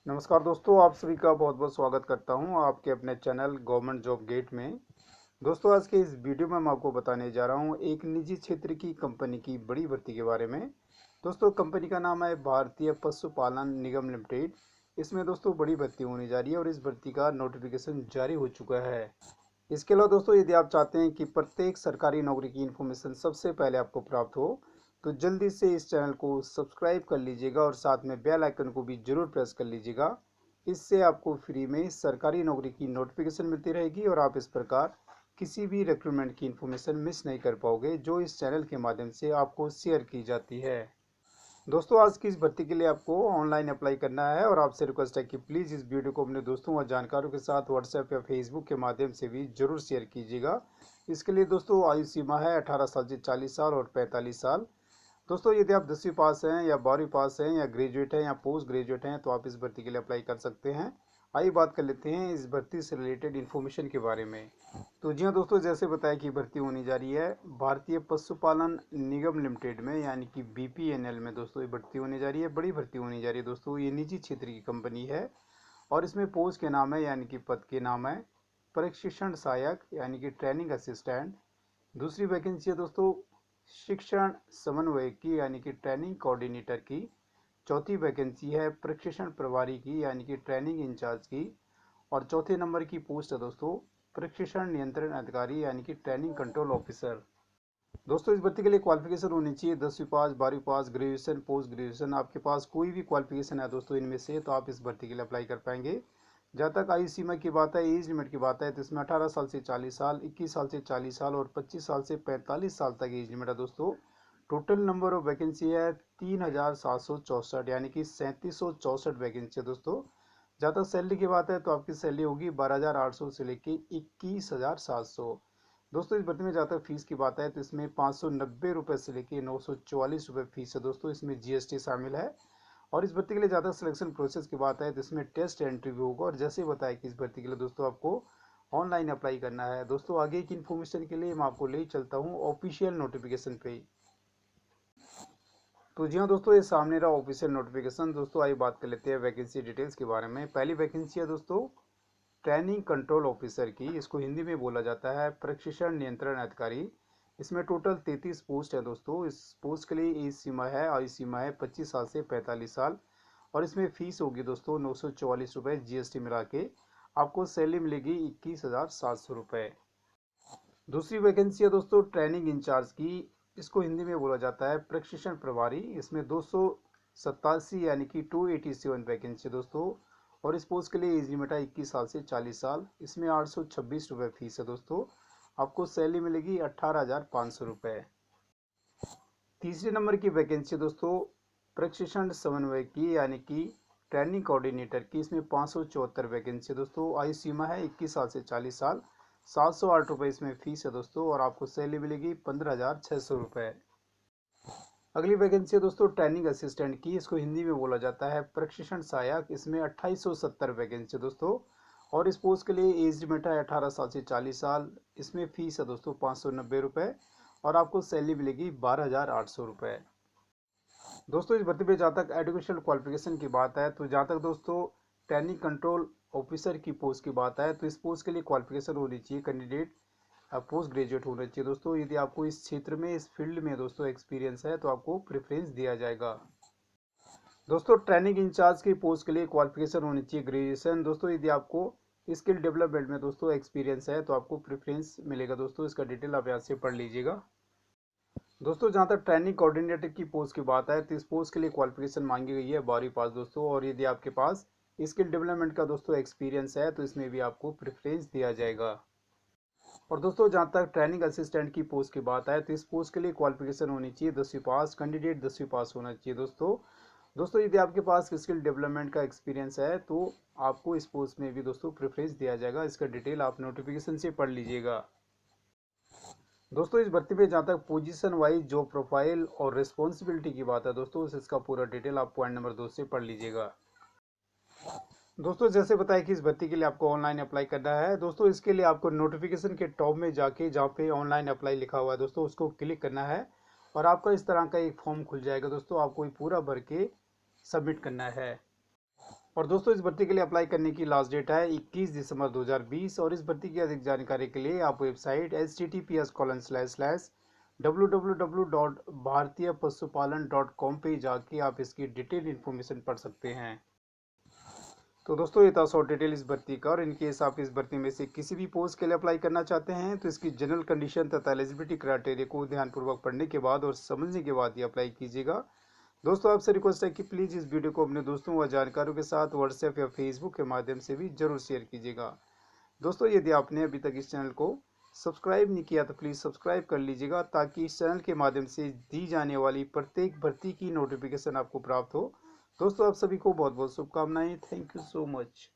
नमस्कार दोस्तों, आप सभी का बहुत बहुत स्वागत करता हूं आपके अपने चैनल गवर्नमेंट जॉब गेट में। दोस्तों, आज के इस वीडियो में मैं आपको बताने जा रहा हूं एक निजी क्षेत्र की कंपनी की बड़ी भर्ती के बारे में। दोस्तों, कंपनी का नाम है भारतीय पशुपालन निगम लिमिटेड। इसमें दोस्तों बड़ी भर्ती होने जा रही है और इस भर्ती का नोटिफिकेशन जारी हो चुका है। इसके अलावा दोस्तों, यदि आप चाहते हैं कि प्रत्येक सरकारी नौकरी की इन्फॉर्मेशन सबसे पहले आपको प्राप्त हो, तो जल्दी से इस चैनल को सब्सक्राइब कर लीजिएगा और साथ में बेल आइकन को भी जरूर प्रेस कर लीजिएगा। इससे आपको फ्री में सरकारी नौकरी की नोटिफिकेशन मिलती रहेगी और आप इस प्रकार किसी भी रिक्रूटमेंट की इन्फॉर्मेशन मिस नहीं कर पाओगे, जो इस चैनल के माध्यम से आपको शेयर की जाती है। दोस्तों, आज की इस भर्ती के लिए आपको ऑनलाइन अप्लाई करना है और आपसे रिक्वेस्ट है कि प्लीज़ इस वीडियो को अपने दोस्तों और जानकारों के साथ व्हाट्सएप या फेसबुक के माध्यम से भी जरूर शेयर कीजिएगा। इसके लिए दोस्तों आयु सीमा है 18 साल से 40 साल और 45 साल। दोस्तों, यदि आप 10वीं पास हैं या 12वीं पास हैं या ग्रेजुएट हैं या पोस्ट ग्रेजुएट हैं, तो आप इस भर्ती के लिए अप्लाई कर सकते हैं। आइए बात कर लेते हैं इस भर्ती से रिलेटेड इन्फॉर्मेशन के बारे में। तो जी हाँ दोस्तों, जैसे बताया कि भर्ती होने जा रही है भारतीय पशुपालन निगम लिमिटेड में, यानी कि बीपीएनएल में। दोस्तों, ये भर्ती होने जा रही है, बड़ी भर्ती होने जा रही है। दोस्तों, ये निजी क्षेत्र की कंपनी है और इसमें पोस्ट के नाम है, यानी कि पद के नाम है प्रशिक्षण सहायक, यानी कि ट्रेनिंग असिस्टेंट। दूसरी वैकेंसी है दोस्तों शिक्षण समन्वयक की, यानी कि ट्रेनिंग कोऑर्डिनेटर की। चौथी वैकेंसी है प्रशिक्षण प्रभारी की, यानी कि ट्रेनिंग इंचार्ज की। और चौथे नंबर की पोस्ट है दोस्तों प्रशिक्षण नियंत्रण अधिकारी, यानी कि ट्रेनिंग कंट्रोल ऑफिसर। दोस्तों, इस भर्ती के लिए क्वालिफिकेशन होनी चाहिए 10वीं पास, 12वीं पास, ग्रेजुएशन, पोस्ट ग्रेजुएशन। आपके पास कोई भी क्वालिफिकेशन है दोस्तों इनमें से, तो आप इस भर्ती के लिए अप्लाई कर पाएंगे। जहाँ तक आयु सीमा की बात है, एज लिमिट की बात है, तो इसमें 18 साल से 40 साल, 21 साल से 40 साल और 25 साल से 45 साल तक एज लिमिट है दोस्तों। टोटल नंबर ऑफ वैकेंसी है 3764, यानी कि 3764 वैकेंसी है दोस्तों। जहाँ तक सैलरी की बात है, तो आपकी सैलरी होगी 12,800 से लेके 21,700। दोस्तों, इस भर्ती में जहाँ तक फीस की बात है, तो इसमें 590 रुपये से लेके 944 रुपये फीस है दोस्तों। इसमें जीएसटी शामिल है। और इस भर्ती के लिए ज़्यादा सिलेक्शन प्रोसेस की बात है, तो इसमें टेस्ट इंटरव्यू होगा। और जैसे बताया कि इस भर्ती के लिए दोस्तों आपको ऑनलाइन अप्लाई करना है। दोस्तों, आगे की इन्फॉर्मेशन के लिए मैं आपको ले चलता हूँ ऑफिशियल नोटिफिकेशन पे। तो जी हाँ दोस्तों, ये सामने रहा ऑफिशियल नोटिफिकेशन। दोस्तों, आइए बात कर लेते हैं वैकेंसी डिटेल्स के बारे में। पहली वैकेंसी है दोस्तों ट्रेनिंग कंट्रोल ऑफिसर की। इसको हिंदी में बोला जाता है प्रशिक्षण नियंत्रण अधिकारी। इसमें टोटल 33 पोस्ट है दोस्तों। इस पोस्ट के लिए एज सीमा है, आयु सीमा है 25 साल से 45 साल। और इसमें फीस होगी दोस्तों 944 रुपये जीएसटी मिला के। आपको सैलरी मिलेगी 21,700 रुपये। दूसरी वैकेंसी है दोस्तों ट्रेनिंग इंचार्ज की। इसको हिंदी में बोला जाता है प्रशिक्षण प्रभारी। इसमें 287, यानी कि 287 वैकेंसी है दोस्तों। और इस पोस्ट के लिए एज लिमिट है 21 साल से 40 साल। इसमें 826 रुपये फीस है दोस्तों। आपको सैलरी मिलेगी 18,500 रुपये। तीसरे नंबर की वैकेंसी दोस्तों प्रशिक्षण समन्वय की, यानी कि ट्रेनिंग कोऑर्डिनेटर की। इसमें 574 वैकेंसी दोस्तों। आयु सीमा है 21 साल से 40 साल। 708 रुपये इसमें फीस है दोस्तों और आपको सैलरी मिलेगी 15,600 रुपये। अगली वैकेंसी है दोस्तों ट्रेनिंग असिस्टेंट की। इसको हिंदी में बोला जाता है प्रशिक्षण सहायक। इसमें 2870 वैकेंसी दोस्तों। और इस पोस्ट के लिए एज लिमिट है 18 साल से 40 साल। इसमें फीस है दोस्तों 590 रुपये और आपको सैलरी मिलेगी 12,800 रुपये। दोस्तों, इस भर्ती पे जहाँ तक एजुकेशनल क्वालिफिकेशन की बात है, तो जहाँ तक दोस्तों ट्रेनिंग कंट्रोल ऑफिसर की पोस्ट की बात है, तो इस पोस्ट के लिए क्वालिफिकेशन होनी चाहिए कैंडिडेट पोस्ट ग्रेजुएट होना चाहिए दोस्तों। यदि आपको इस क्षेत्र में, इस फील्ड में दोस्तों एक्सपीरियंस है, तो आपको प्रेफरेंस दिया जाएगा। दोस्तों, ट्रेनिंग इंचार्ज की पोस्ट के लिए क्वालिफिकेशन होनी चाहिए ग्रेजुएशन। दोस्तों, यदि आपको स्किल डेवलपमेंट में दोस्तों एक्सपीरियंस है, तो आपको प्रेफरेंस मिलेगा दोस्तों। इसका डिटेल आप यहाँ से पढ़ लीजिएगा। दोस्तों, जहाँ तक ट्रेनिंग कोऑर्डिनेटर की पोस्ट की बात है, तो इस पोस्ट के लिए क्वालिफिकेशन मांगी गई है 12वीं पास दोस्तों। और यदि आपके पास स्किल डेवलपमेंट का दोस्तों एक्सपीरियंस है, तो इसमें भी आपको प्रेफरेंस दिया जाएगा। और दोस्तों, जहाँ तक ट्रेनिंग असिस्टेंट की पोस्ट की बात है, तो इस पोस्ट के लिए क्वालिफिकेशन होनी चाहिए 10वीं पास। कैंडिडेट 10वीं पास होना चाहिए दोस्तों। दोस्तों, यदि आपके पास स्किल डेवलपमेंट का एक्सपीरियंस है, तो आपको इस पोस्ट में भी दोस्तों प्रेफरेंस दिया जाएगा। इसका डिटेल आप नोटिफिकेशन से पढ़ लीजिएगा। दोस्तों, इस भर्ती में जहाँ तक पोजीशन वाइज जॉब प्रोफाइल और रिस्पॉन्सिबिलिटी की बात है दोस्तों, इसका पूरा डिटेल आप पॉइंट नंबर 2 से पढ़ लीजिएगा। दोस्तों, जैसे बताया कि इस भर्ती के लिए आपको ऑनलाइन अप्लाई करना है दोस्तों। इसके लिए आपको नोटिफिकेशन के टॉप में जाके, जहाँ पे ऑनलाइन अप्लाई लिखा हुआ है दोस्तों, उसको क्लिक करना है और आपका इस तरह का एक फॉर्म खुल जाएगा दोस्तों। आपको ये पूरा भर के सबमिट करना है। और दोस्तों इस भर्ती के लिए अप्लाई करने की लास्ट डेट है 21 दिसंबर 2020। और इस भर्ती की अधिक जानकारी के लिए आप वेबसाइट https://www.bhartiyapashupalan.com पे जाके आप इसकी डिटेल इन्फॉर्मेशन पढ़ सकते हैं। तो दोस्तों ये था शॉर्ट डिटेल इस भर्ती का। और इनकेस आप इस भर्ती में से किसी भी पोस्ट के लिए अप्लाई करना चाहते हैं तो इसकी जनरल कंडीशन तथा एलिजिबिलिटी क्राइटेरिया को ध्यानपूर्वक पढ़ने के बाद और समझने के बाद ही अप्लाई कीजिएगा। दोस्तों आपसे रिक्वेस्ट है कि प्लीज़ इस वीडियो को अपने दोस्तों व जानकारों के साथ व्हाट्सएप या फेसबुक के माध्यम से भी जरूर शेयर कीजिएगा। दोस्तों यदि आपने अभी तक इस चैनल को सब्सक्राइब नहीं किया तो प्लीज़ सब्सक्राइब कर लीजिएगा, ताकि इस चैनल के माध्यम से दी जाने वाली प्रत्येक भर्ती की नोटिफिकेशन आपको प्राप्त हो। दोस्तों आप सभी को बहुत बहुत शुभकामनाएं। Thank you so much.